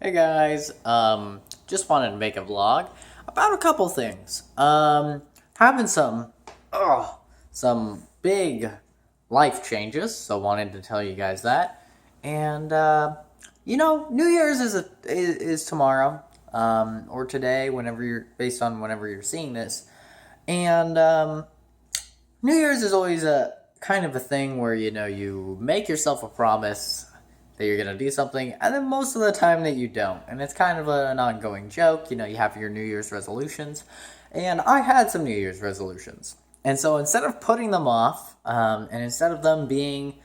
Hey guys, just wanted to make a vlog about a couple things. Having oh, some big life changes, so wanted to tell you guys that. And New Year's is tomorrow, or today, whenever you're based on whenever you're seeing this. And New Year's is always a kind of a thing where you make yourself a promise that you're gonna do something, and then most of the time that you don't, and it's kind of an ongoing joke. You have your New Year's resolutions, and I had some New Year's resolutions, and so instead of putting them off, and instead of them being,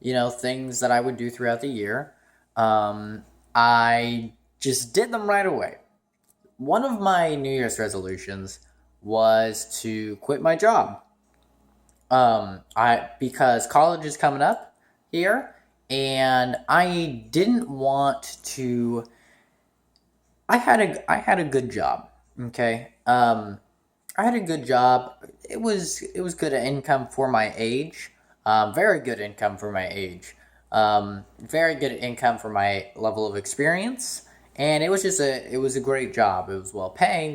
things that I would do throughout the year, I just did them right away. One of my New Year's resolutions was to quit my job. I Because college is coming up here, and I didn't want to. I had a good job. Okay, I had a good job. It was good income for my age. Very good income for my age. Very good income for my level of experience, and it was a great job. It was well paying.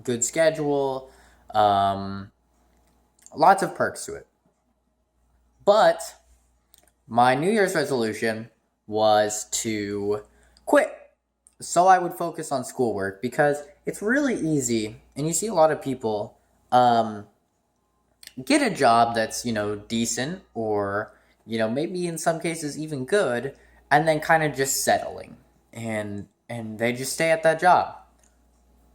Good schedule. Um, Lots of perks to it. But my New Year's resolution was to quit so I would focus on schoolwork because it's really easy, and you see a lot of people get a job that's decent, or maybe in some cases even good, and then kind of just settling, and they just stay at that job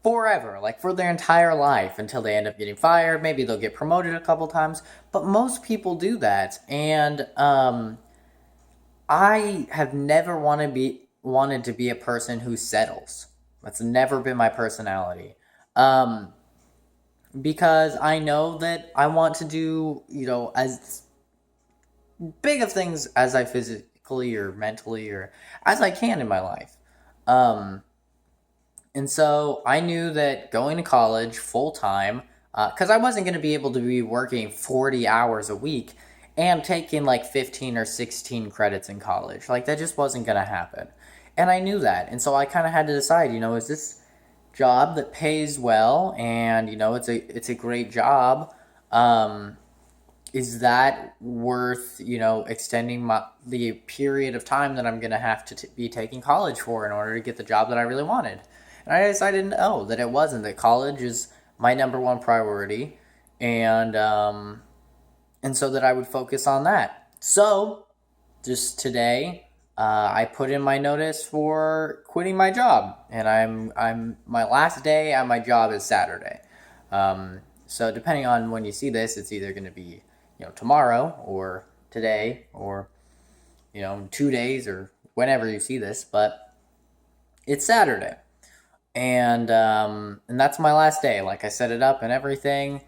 forever, like for their entire life until they end up getting fired. Maybe they'll get promoted a couple times, but most people do that, and I have never wanted to be a person who settles. That's never been my personality. Um, because I know that I want to do, as big of things as I physically or mentally or as I can in my life. Um, and so I knew that going to college full time, because I wasn't going to be able to be working 40 hours a week and taking like 15 or 16 credits in college. Like, that just wasn't going to happen. And I knew that. And so I kind of had to decide, is this job that pays well, and it's a great job, um, is that worth extending the period of time that I'm gonna have to be taking college for in order to get the job that I really wanted? And I decided no, that it wasn't. That college is my number one priority, and so that I would focus on that. So just today, I put in my notice for quitting my job, and I'm my last day at my job is Saturday. So depending on when you see this, it's either going to be tomorrow or today, or 2 days, or whenever you see this, but it's Saturday, and that's my last day. Like, I set it up and everything,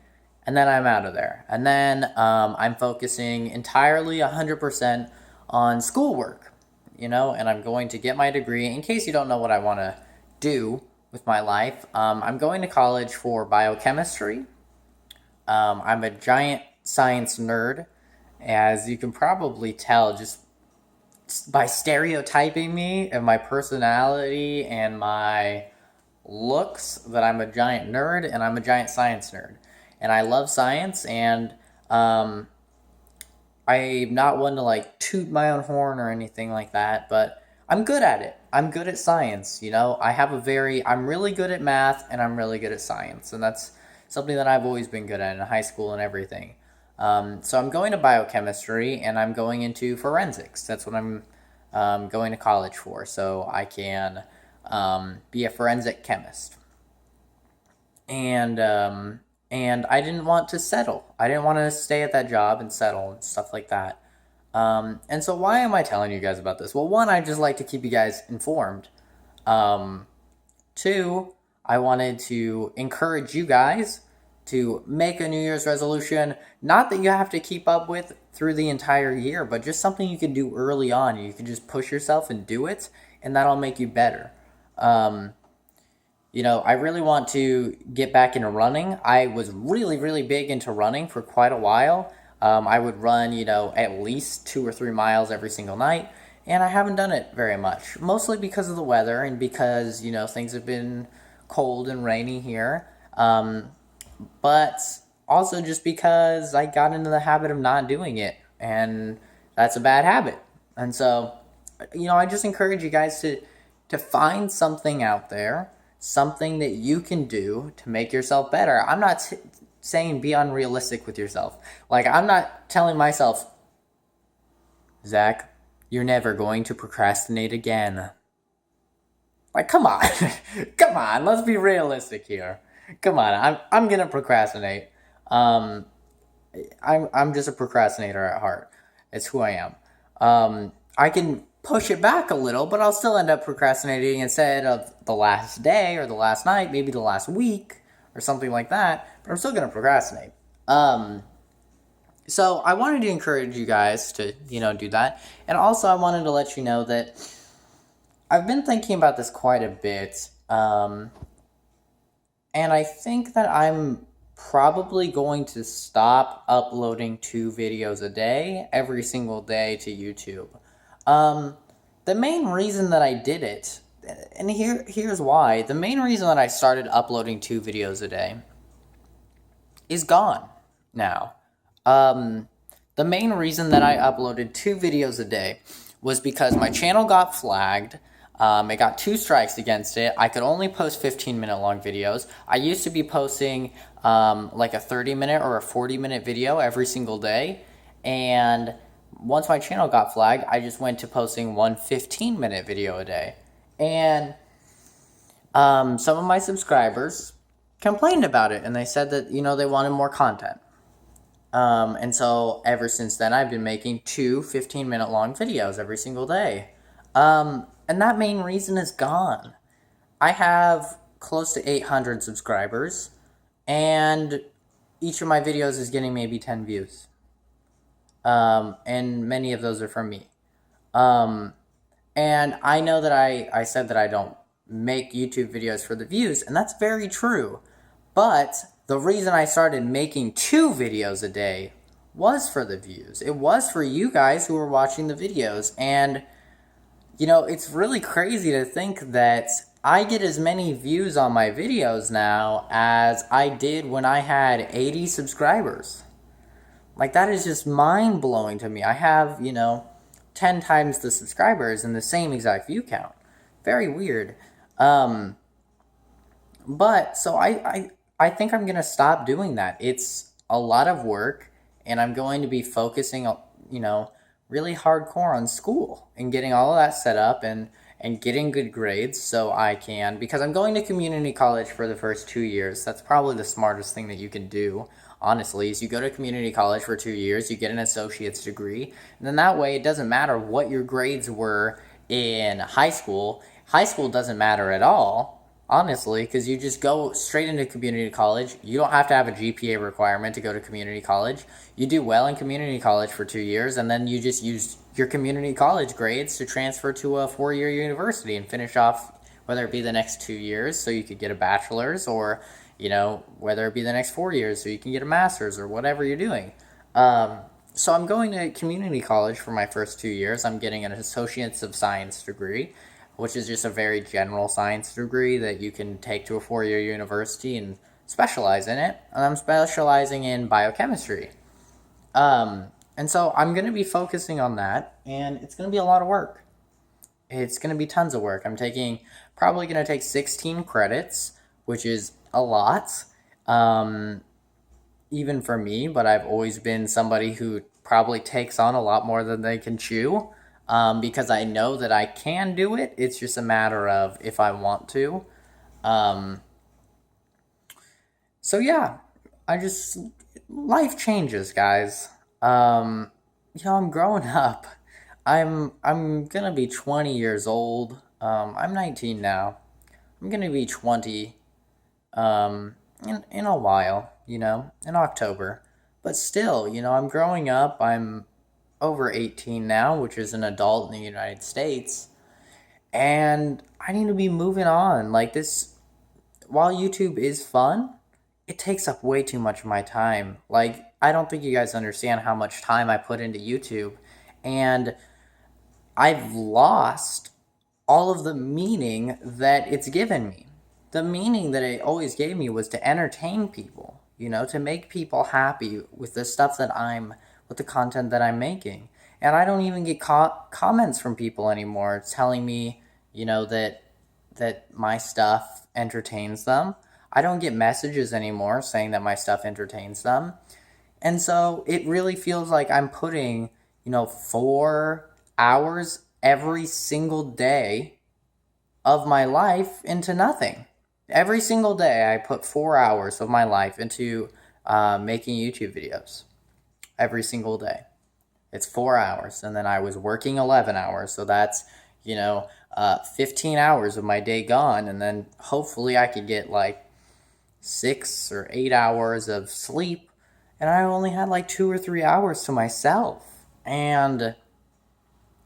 and then I'm out of there, and then I'm focusing entirely 100% on schoolwork, and I'm going to get my degree. In case you don't know what I want to do with my life, I'm going to college for biochemistry. I'm a giant science nerd, as you can probably tell just by stereotyping me and my personality and my looks, that I'm a giant nerd and I'm a giant science nerd. And I love science, and um, I'm not one to like toot my own horn or anything like that, but I'm good at it. I'm good at science. I'm really good at math, and I'm really good at science. And that's something that I've always been good at in high school and everything. So I'm going to biochemistry, and I'm going into forensics. That's what I'm going to college for. So I can be a forensic chemist. And I didn't want to settle. I didn't want to stay at that job and settle and stuff like that. And so why am I telling you guys about this? Well, one, I just like to keep you guys informed. Um, Two, I wanted to encourage you guys to make a New Year's resolution. Not that you have to keep up with through the entire year, but just something you can do early on. You can just push yourself and do it, and that'll make you better. Um, I really want to get back into running. I was really, really big into running for quite a while. I would run, at least 2 or 3 miles every single night. and I haven't done it very much. Mostly because of the weather and because, things have been cold and rainy here. But also just because I got into the habit of not doing it, and that's a bad habit. And so, I just encourage you guys to find something out there, something that you can do to make yourself better. I'm not saying be unrealistic with yourself. Like, I'm not telling myself, Zach, you're never going to procrastinate again. Like, come on. Come on, let's be realistic here. Come on, I'm gonna procrastinate. Um, I'm just a procrastinator at heart. It's who I am. I can push it back a little, but I'll still end up procrastinating instead of the last day or the last night, maybe the last week or something like that. But I'm still gonna procrastinate. So I wanted to encourage you guys to, do that. And also I wanted to let you know that I've been thinking about this quite a bit. And I think that I'm probably going to stop uploading 2 videos a day, every single day to YouTube. The main reason that I did it, and here's why. The main reason that I started uploading 2 videos a day is gone now. The main reason that I uploaded 2 videos a day was because my channel got flagged. It got 2 strikes against it. I could only post 15-minute long videos. I used to be posting like a 30-minute or a 40-minute video every single day. And once my channel got flagged, I just went to posting one 15-minute video a day. And some of my subscribers complained about it, and they said that, they wanted more content. And so ever since then, I've been making 2 15-minute long videos every single day. And that main reason is gone. I have close to 800 subscribers, and each of my videos is getting maybe 10 views. And many of those are from me. And I know that I said that I don't make YouTube videos for the views, and that's very true. But the reason I started making 2 videos a day was for the views. It was for you guys who were watching the videos. And, it's really crazy to think that I get as many views on my videos now as I did when I had 80 subscribers. Like, that is just mind-blowing to me. I have, 10 times the subscribers and the same exact view count. Very weird. But, so I think I'm going to stop doing that. It's a lot of work, and I'm going to be focusing, really hardcore on school and getting all of that set up and getting good grades so I can, because I'm going to community college for the first 2 years. That's probably the smartest thing that you can do, honestly, is you go to community college for 2 years, you get an associate's degree, and then that way it doesn't matter what your grades were in high school. High school doesn't matter at all, honestly, because you just go straight into community college. You don't have to have a GPA requirement to go to community college. You do well in community college for 2 years, and then you just use your community college grades to transfer to a 4-year university and finish off, whether it be the next 2 years so you could get a bachelor's, or, whether it be the next 4 years so you can get a master's, or whatever you're doing. So I'm going to community college for my first 2 years. I'm getting an Associates of Science degree, which is just a very general science degree that you can take to a 4-year university and specialize in it. And I'm specializing in biochemistry. And so I'm going to be focusing on that, and it's going to be a lot of work. It's going to be tons of work. I'm probably going to take 16 credits, which is a lot, even for me, but I've always been somebody who probably takes on a lot more than they can chew. Because I know that I can do it. It's just a matter of if I want to. So yeah, life changes, guys. I'm growing up. I'm gonna be 20 years old. I'm 19 now. I'm gonna be 20, in a while, in October. But still, I'm growing up. I'm over 18 now, which is an adult in the United States, and I need to be moving on. Like, this, while YouTube is fun, it takes up way too much of my time. Like, I don't think you guys understand how much time I put into YouTube, and I've lost all of the meaning that it's given me. The meaning that it always gave me was to entertain people, to make people happy with the stuff with the content that I'm making. And I don't even get comments from people anymore telling me, that my stuff entertains them. I don't get messages anymore saying that my stuff entertains them. And so it really feels like I'm putting, 4 hours every single day of my life into nothing. Every single day, I put 4 hours of my life into making YouTube videos. Every single day. It's 4 hours. And then I was working 11 hours. So that's, 15 hours of my day gone. And then hopefully I could get like 6 or 8 hours of sleep. And I only had like 2 or 3 hours to myself. And,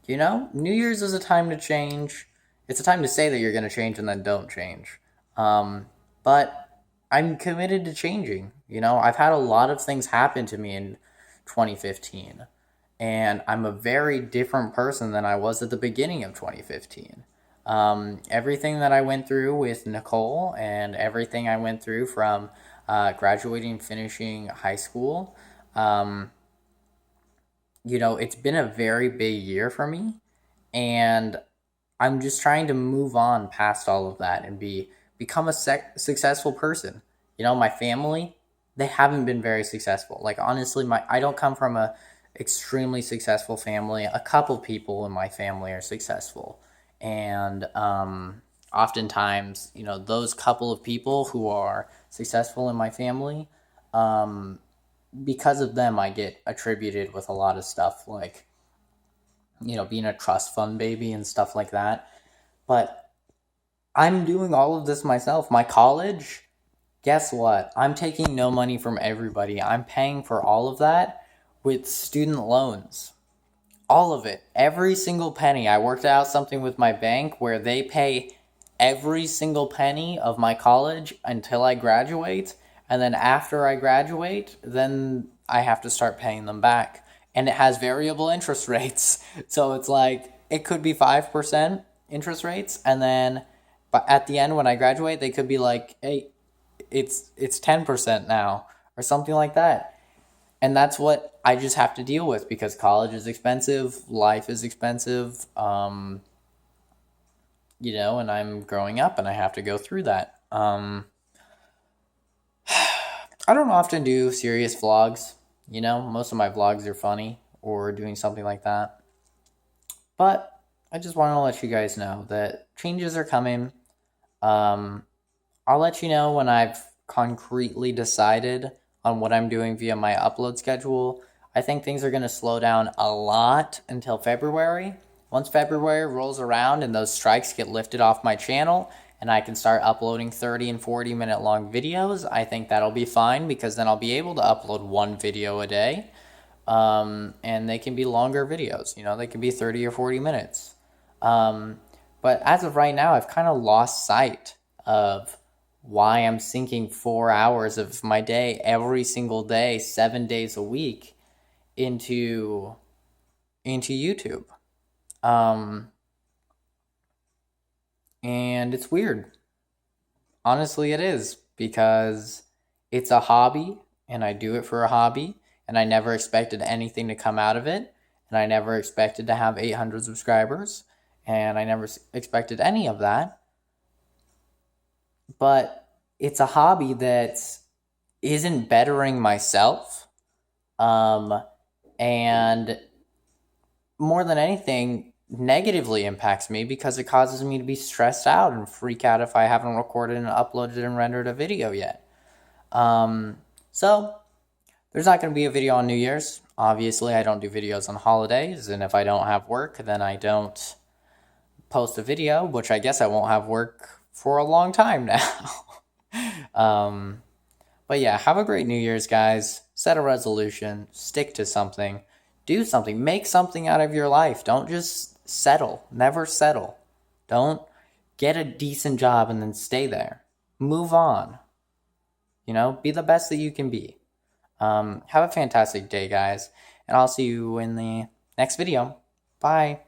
New Year's is a time to change. It's a time to say that you're going to change and then don't change. But I'm committed to changing. I've had a lot of things happen to me in 2015. And I'm a very different person than I was at the beginning of 2015. Everything that I went through with Nicole and everything I went through from graduating, finishing high school, it's been a very big year for me. And I'm just trying to move on past all of that and become a successful person. My family, they haven't been very successful. Like honestly, I don't come from a extremely successful family. A couple people in my family are successful, and oftentimes, those couple of people who are successful in my family, because of them, I get attributed with a lot of stuff like, being a trust fund baby and stuff like that. But I'm doing all of this myself. My college, guess what? I'm taking no money from everybody. I'm paying for all of that with student loans. All of it. Every single penny. I worked out something with my bank where they pay every single penny of my college until I graduate. And then after I graduate, then I have to start paying them back. And it has variable interest rates. So it's like, it could be 5% interest rates. And then but at the end when I graduate, they could be like, hey, it's 10% now or something like that. And that's what I just have to deal with because college is expensive, life is expensive, and I'm growing up and I have to go through that. I don't often do serious vlogs, most of my vlogs are funny or doing something like that. But I just want to let you guys know that changes are coming. I'll let you know when I've concretely decided on what I'm doing via my upload schedule. I think things are going to slow down a lot until February. Once February rolls around and those strikes get lifted off my channel and I can start uploading 30 and 40 minute long videos, I think that'll be fine because then I'll be able to upload one video a day. And they can be longer videos, they can be 30 or 40 minutes. But as of right now, I've kind of lost sight of why I'm sinking 4 hours of my day every single day, 7 days a week into YouTube. And it's weird. Honestly, it is because it's a hobby and I do it for a hobby and I never expected anything to come out of it and I never expected to have 800 subscribers and I never expected any of that. But it's a hobby that isn't bettering myself. And more than anything, negatively impacts me because it causes me to be stressed out and freak out if I haven't recorded and uploaded and rendered a video yet. So, there's not going to be a video on New Year's. Obviously, I don't do videos on holidays, and if I don't have work, then I don't post a video, which I guess I won't have work for a long time now. But yeah, have a great New Year's, guys. Set a resolution, stick to something, do something, make something out of your life. Don't just settle. Never settle. Don't get a decent job and then stay there. Move on. Be the best that you can be. Have a fantastic day, guys, and I'll see you in the next video. Bye.